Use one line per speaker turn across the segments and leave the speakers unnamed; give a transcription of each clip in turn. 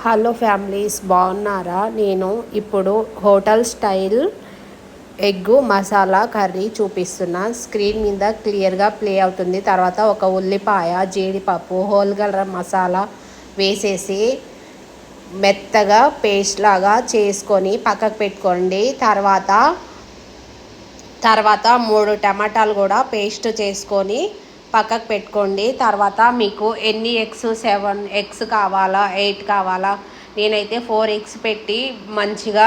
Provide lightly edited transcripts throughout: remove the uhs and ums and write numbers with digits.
Hello families, బాగున్నారా? నేను ఇప్పుడు hotel style egg masala curry చూపిస్తున్నా. స్క్రీన్ మీద క్లియర్గా ప్లే అవుతుంది. తర్వాత ఒక ఉల్లిపాయ, జీడిపప్పు, హోల్ గరం మసాలా వేసేసి మెత్తగా పేస్ట్ లాగా చేసుకొని పక్కకు పెట్టుకోండి. తర్వాత 3 టమాటాలు కూడా పేస్ట్ చేసుకొని పక్కకు పెట్టుకోండి. తర్వాత మీకు ఎన్ని ఎగ్స్, 7 ఎగ్స్ కావాలా, 8 కావాలా? నేనైతే 4 ఎగ్స్ పెట్టి మంచిగా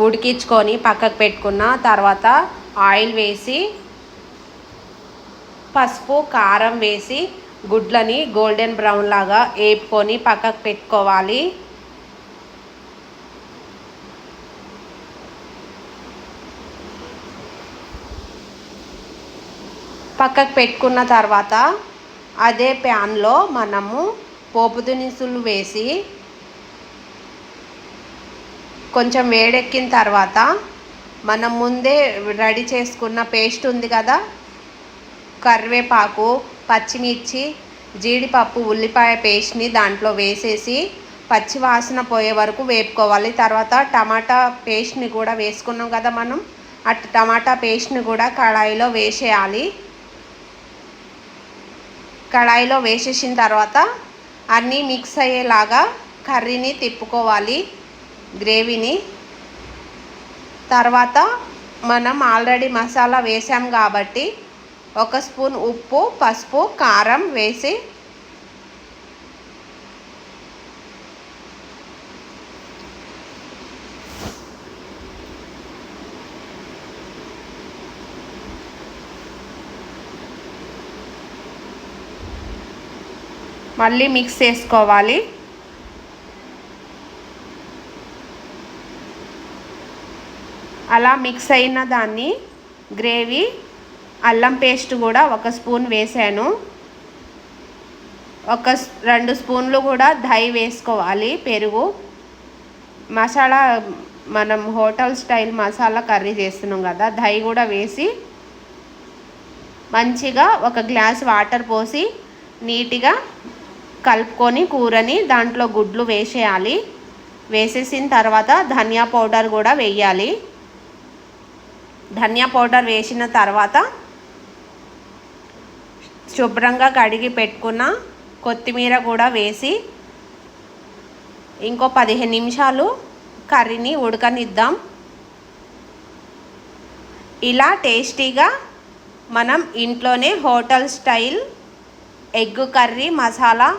ఉడికించుకొని పక్కకు పెట్టుకున్న. తర్వాత ఆయిల్ వేసి పసుపు, కారం వేసి గుడ్లని గోల్డెన్ బ్రౌన్ లాగా వేపుకొని పక్కకు పెట్టుకోవాలి. పక్కకు పెట్టుకున్న తర్వాత అదే ప్యాన్లో మనము పోపు దినుసులు వేసి కొంచెం వేడెక్కిన తర్వాత మనం ముందే రెడీ చేసుకున్న పేస్ట్ ఉంది కదా, కరివేపాకు, పచ్చిమిర్చి, జీడిపప్పు, ఉల్లిపాయ పేస్ట్ని దాంట్లో వేసేసి పచ్చి వాసన పోయే వరకు వేపుకోవాలి. తర్వాత టమాటా పేస్ట్ని కూడా వేసుకున్నాం కదా మనం, టమాటా పేస్ట్ని కూడా కడాయిలో వేసేయాలి. కడాయిలో వేసేసిన తర్వాత అన్నీ మిక్స్ అయ్యేలాగా కర్రీని తిప్పుకోవాలి, గ్రేవీని. తర్వాత మనం ఆల్రెడీ మసాలా వేసాం కాబట్టి 1 స్పూన్ ఉప్పు, పసుపు, కారం వేసి మళ్ళీ మిక్స్ చేసుకోవాలి. అలా మిక్స్ అయిన దాన్ని గ్రేవీ, అల్లం పేస్ట్ కూడా 1 స్పూన్ వేసాను. 2 స్పూన్లు కూడా దహి వేసుకోవాలి, పెరుగు. మసాలా మనం హోటల్ స్టైల్ మసాలా కర్రీ చేస్తున్నాం కదా, దహి కూడా వేసి మంచిగా 1 గ్లాస్ వాటర్ పోసి నీట్గా కలుపుకొని కూరని దాంట్లో గుడ్లు వేసేయాలి. వేసేసిన తర్వాత ధనియా పౌడర్ కూడా వేయాలి. ధనియా పౌడర్ వేసిన తర్వాత శుభ్రంగా కడిగి పెట్టుకున్న కొత్తిమీర కూడా వేసి ఇంకో 15 నిమిషాలు కర్రీని ఉడకనిద్దాం. ఇలా టేస్టీగా మనం ఇంట్లోనే hotel style egg curry masala